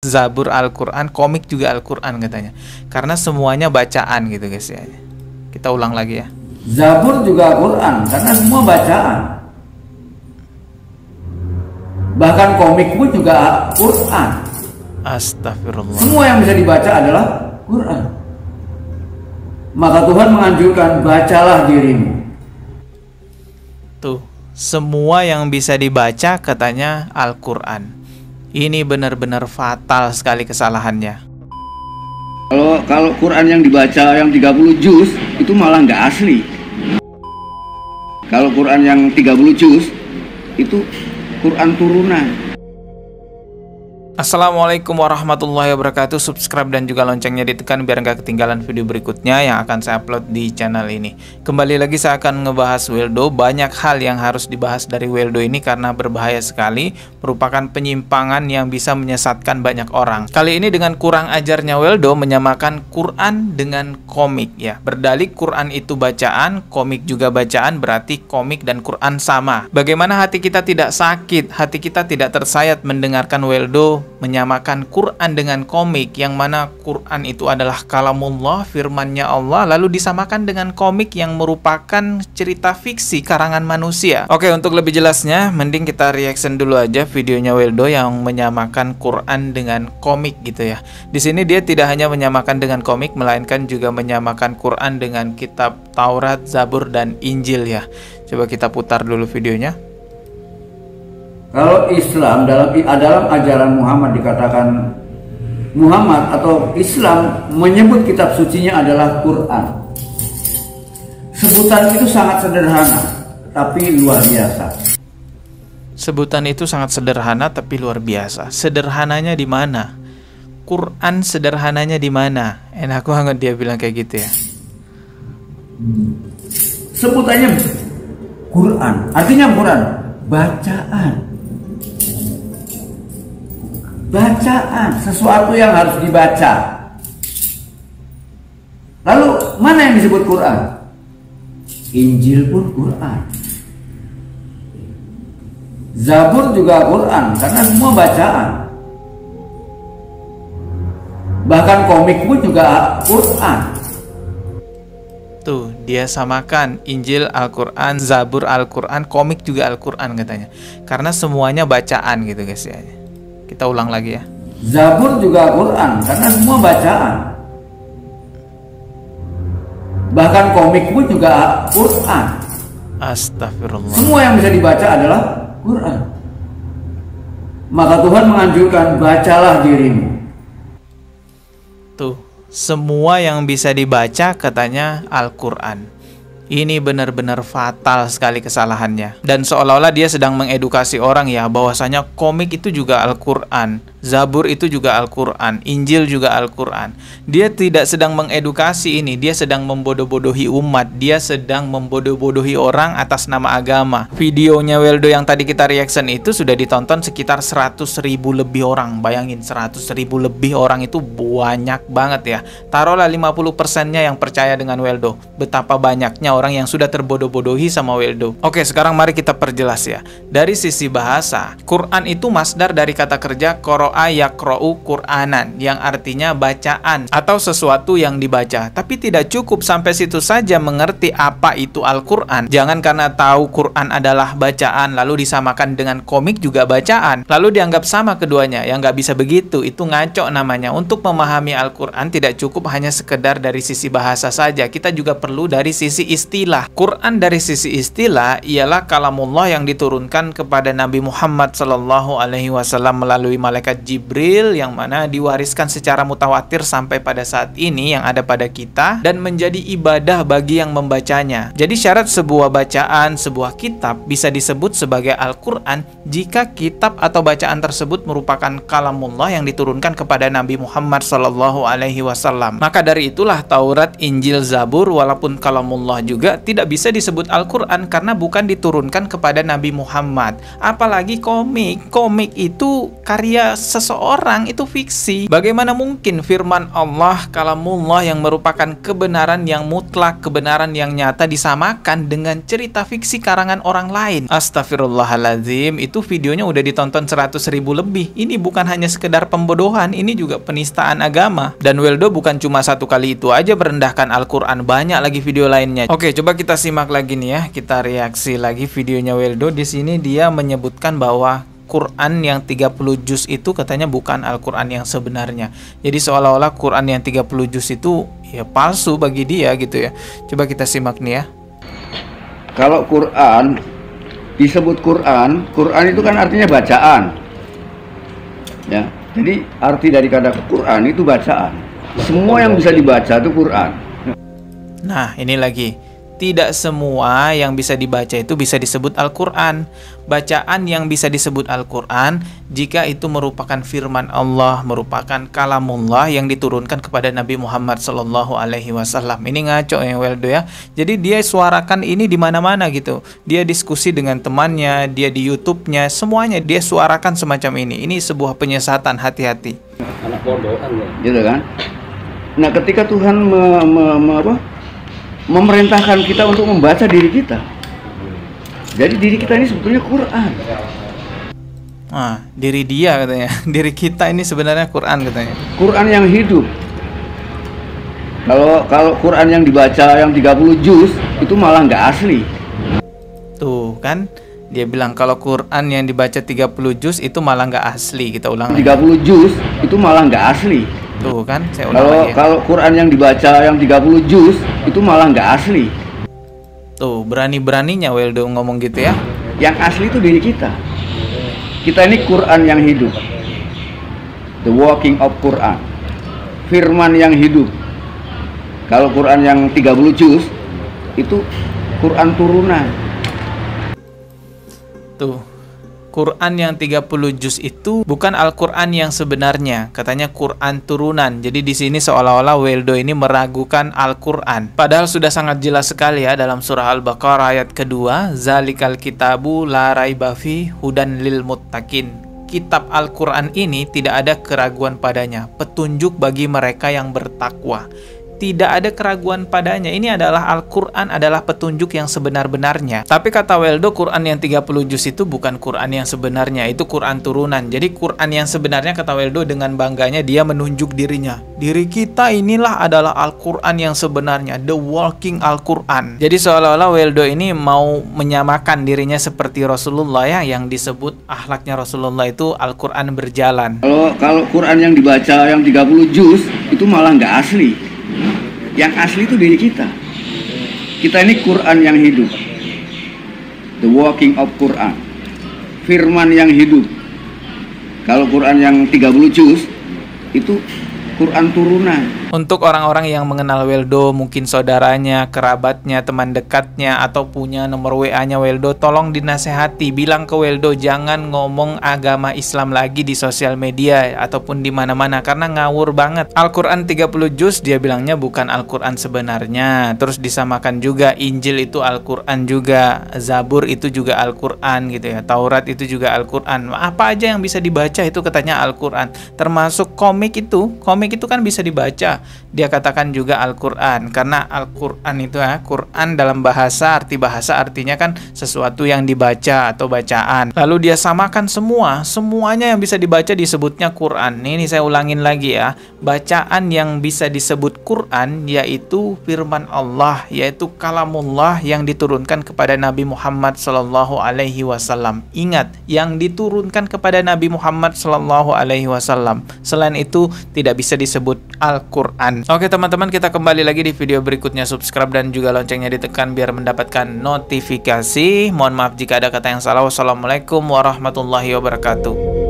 Zabur Al-Quran, komik juga Al-Quran katanya. Karena semuanya bacaan gitu guys ya. Kita ulang lagi ya. Zabur juga Quran karena semua bacaan. Bahkan komik pun juga Quran. Astagfirullah. Semua yang bisa dibaca adalah Quran. Maka Tuhan menganjurkan, bacalah dirimu. Tuh, semua yang bisa dibaca katanya Al-Quran. Ini benar-benar fatal sekali kesalahannya. Kalau Quran yang dibaca yang 30 juz itu malah nggak asli. Kalau Quran yang 30 juz itu Quran turunan. Assalamualaikum warahmatullahi wabarakatuh. Subscribe dan juga loncengnya ditekan biar nggak ketinggalan video berikutnya yang akan saya upload di channel ini. Kembali lagi saya akan ngebahas Weldo. Banyak hal yang harus dibahas dari Weldo ini karena berbahaya sekali, merupakan penyimpangan yang bisa menyesatkan banyak orang. Kali ini dengan kurang ajarnya Weldo menyamakan Quran dengan komik ya. Berdalih Quran itu bacaan, komik juga bacaan, berarti komik dan Quran sama. Bagaimana hati kita tidak sakit, hati kita tidak tersayat mendengarkan Weldo menyamakan Quran dengan komik, yang mana Quran itu adalah kalamullah, firmannya Allah, lalu disamakan dengan komik yang merupakan cerita fiksi karangan manusia. Oke, untuk lebih jelasnya mending kita reaction dulu aja videonya Weldo yang menyamakan Quran dengan komik gitu ya. Di sini dia tidak hanya menyamakan dengan komik, melainkan juga menyamakan Quran dengan kitab Taurat, Zabur, dan Injil ya. Coba kita putar dulu videonya. Kalau Islam dalam ajaran Muhammad dikatakan Muhammad atau Islam menyebut kitab sucinya adalah Quran. Sebutan itu sangat sederhana tapi luar biasa. Sebutan itu sangat sederhana tapi luar biasa. Sederhananya di mana? Quran sederhananya di mana? Enak banget dia bilang kayak gitu ya. Sebutannya Quran, artinya Quran, bacaan. Bacaan, sesuatu yang harus dibaca. Lalu mana yang disebut Quran? Injil pun Quran. Zabur juga Quran karena semua bacaan. Bahkan komik pun juga Quran. Tuh, dia samakan Injil Al-Quran, Zabur Al-Quran, komik juga Al-Quran katanya. Karena semuanya bacaan gitu guys ya. Kita ulang lagi ya. Zabur juga Quran karena semua bacaan. Bahkan komik pun juga Quran. Astagfirullah. Semua yang bisa dibaca adalah Quran. Maka Tuhan menganjurkan, bacalah dirimu. Tuh, semua yang bisa dibaca katanya Al-Quran. Ini benar-benar fatal sekali kesalahannya. Dan seolah-olah dia sedang mengedukasi orang ya, bahwasanya komik itu juga Al-Quran, Zabur itu juga Al-Quran, Injil juga Al-Quran. Dia tidak sedang mengedukasi ini, dia sedang membodoh-bodohi umat, dia sedang membodoh-bodohi orang atas nama agama. Videonya Weldo yang tadi kita reaction itu sudah ditonton sekitar 100.000 lebih orang. Bayangin, 100.000 lebih orang itu banyak banget ya. Taruhlah 50%-nya yang percaya dengan Weldo. Betapa banyaknya orang yang sudah terbodoh-bodohi sama Weldo. Oke, sekarang mari kita perjelas ya. Dari sisi bahasa, Quran itu masdar dari kata kerja qara'a yaqra'u Qur'anan, yang artinya bacaan atau sesuatu yang dibaca. Tapi tidak cukup sampai situ saja mengerti apa itu Al-Quran. Jangan karena tahu Quran adalah bacaan lalu disamakan dengan komik juga bacaan, lalu dianggap sama keduanya. Yang nggak bisa begitu, itu ngaco namanya. Untuk memahami Al-Quran tidak cukup hanya sekedar dari sisi bahasa saja, kita juga perlu dari sisi istilah. Quran dari sisi istilah ialah kalamullah yang diturunkan kepada Nabi Muhammad SAW melalui malaikat Jibril, yang mana diwariskan secara mutawatir sampai pada saat ini yang ada pada kita, dan menjadi ibadah bagi yang membacanya. Jadi syarat sebuah bacaan, sebuah kitab bisa disebut sebagai Al-Quran jika kitab atau bacaan tersebut merupakan kalamullah yang diturunkan kepada Nabi Muhammad SAW. Maka dari itulah Taurat, Injil, Zabur walaupun kalamullah juga tidak bisa disebut Al-Quran karena bukan diturunkan kepada Nabi Muhammad. Apalagi komik. Komik itu karya seseorang itu fiksi. Bagaimana mungkin firman Allah, kalamullah yang merupakan kebenaran yang mutlak, kebenaran yang nyata disamakan dengan cerita fiksi karangan orang lain? Astagfirullahaladzim, itu videonya udah ditonton 100.000 lebih. Ini bukan hanya sekedar pembodohan, ini juga penistaan agama. Dan Weldo bukan cuma satu kali itu aja merendahkan Al-Quran, banyak lagi video lainnya. Oke, coba kita simak lagi nih ya, kita reaksi lagi videonya Weldo. Di sini dia menyebutkan bahwa Quran yang 30 juz itu katanya bukan Al-Quran yang sebenarnya. Jadi seolah-olah Quran yang 30 juz itu ya palsu bagi dia gitu ya. Coba kita simak nih ya. Kalau Quran disebut Quran, Quran itu kan artinya bacaan. Ya, jadi arti dari kata Quran itu bacaan. Semua yang bisa dibaca itu Quran. Nah, ini lagi. Tidak semua yang bisa dibaca itu bisa disebut Al-Quran. Bacaan yang bisa disebut Al-Quran jika itu merupakan firman Allah, merupakan kalamullah yang diturunkan kepada Nabi Muhammad SAW. Ini ngaco ya Weldo ya. Jadi dia suarakan ini di mana-mana gitu. Dia diskusi dengan temannya, dia di YouTube-nya, semuanya dia suarakan semacam ini. Ini sebuah penyesatan, hati-hati. Anak bodohan ya. Gitu kan? Nah, ketika Tuhan memerintahkan kita untuk membaca diri kita. Jadi diri kita ini sebetulnya Quran. Ah, diri dia katanya. Diri kita ini sebenarnya Quran katanya. Quran yang hidup. Kalau Quran yang dibaca yang 30 juz itu malah nggak asli. Tuh kan, dia bilang kalau Quran yang dibaca 30 juz itu malah nggak asli. Kita ulang. 30 juz itu malah nggak asli. Tuh kan, saya ulang lagi ya. Kalau Quran yang dibaca yang 30 juz itu malah nggak asli. Tuh, berani-beraninya Weldo ngomong gitu ya. Yang asli itu diri kita. Kita ini Quran yang hidup. The walking of Quran. Firman yang hidup. Kalau Quran yang 30 juz itu Quran turunan. Tuh, Quran yang 30 juz itu bukan Al-Quran yang sebenarnya, katanya Quran turunan. Jadi di sini seolah-olah Weldo ini meragukan Al-Quran. Padahal sudah sangat jelas sekali ya dalam surah Al-Baqarah ayat kedua, Zalikal kitabu la raiba fi hudan lil muttaqin. Kitab Al-Quran ini tidak ada keraguan padanya, petunjuk bagi mereka yang bertakwa. Tidak ada keraguan padanya. Ini adalah Al-Quran, adalah petunjuk yang sebenar-benarnya. Tapi kata Weldo, Quran yang 30 juz itu bukan Quran yang sebenarnya, itu Quran turunan. Jadi Quran yang sebenarnya, kata Weldo, dengan bangganya dia menunjuk dirinya. Diri kita inilah adalah Al-Quran yang sebenarnya, the walking Al-Quran. Jadi seolah-olah Weldo ini mau menyamakan dirinya seperti Rasulullah ya, yang disebut akhlaknya Rasulullah itu Al-Quran berjalan. Kalau Quran yang dibaca yang 30 juz itu malah nggak asli. Yang asli itu diri kita. Kita ini Quran yang hidup. The walking of Quran. Firman yang hidup. Kalau Quran yang 30 juz itu Quran turunan. Untuk orang-orang yang mengenal Weldo, mungkin saudaranya, kerabatnya, teman dekatnya, atau punya nomor WA-nya Weldo, tolong dinasehati, bilang ke Weldo jangan ngomong agama Islam lagi di sosial media ataupun di mana-mana karena ngawur banget. Al-Quran 30 juz dia bilangnya bukan Al-Quran sebenarnya. Terus disamakan juga Injil itu Al-Quran juga, Zabur itu juga Al-Quran gitu ya, Taurat itu juga Al-Quran. Apa aja yang bisa dibaca itu katanya Al-Quran, termasuk komik itu. Komik itu kan bisa dibaca. Dia katakan juga Al-Quran karena Al-Quran itu ya, Quran dalam bahasa, arti bahasa artinya kan sesuatu yang dibaca atau bacaan. Lalu dia samakan semuanya yang bisa dibaca disebutnya Quran. Ini saya ulangin lagi ya, bacaan yang bisa disebut Quran yaitu firman Allah, yaitu kalamullah yang diturunkan kepada Nabi Muhammad SAW. Ingat, yang diturunkan kepada Nabi Muhammad SAW. Selain itu tidak bisa disebut Al-Quran. Oke teman-teman, kita kembali lagi di video berikutnya. Subscribe dan juga loncengnya ditekan biar mendapatkan notifikasi. Mohon maaf jika ada kata yang salah. Wassalamualaikum warahmatullahi wabarakatuh.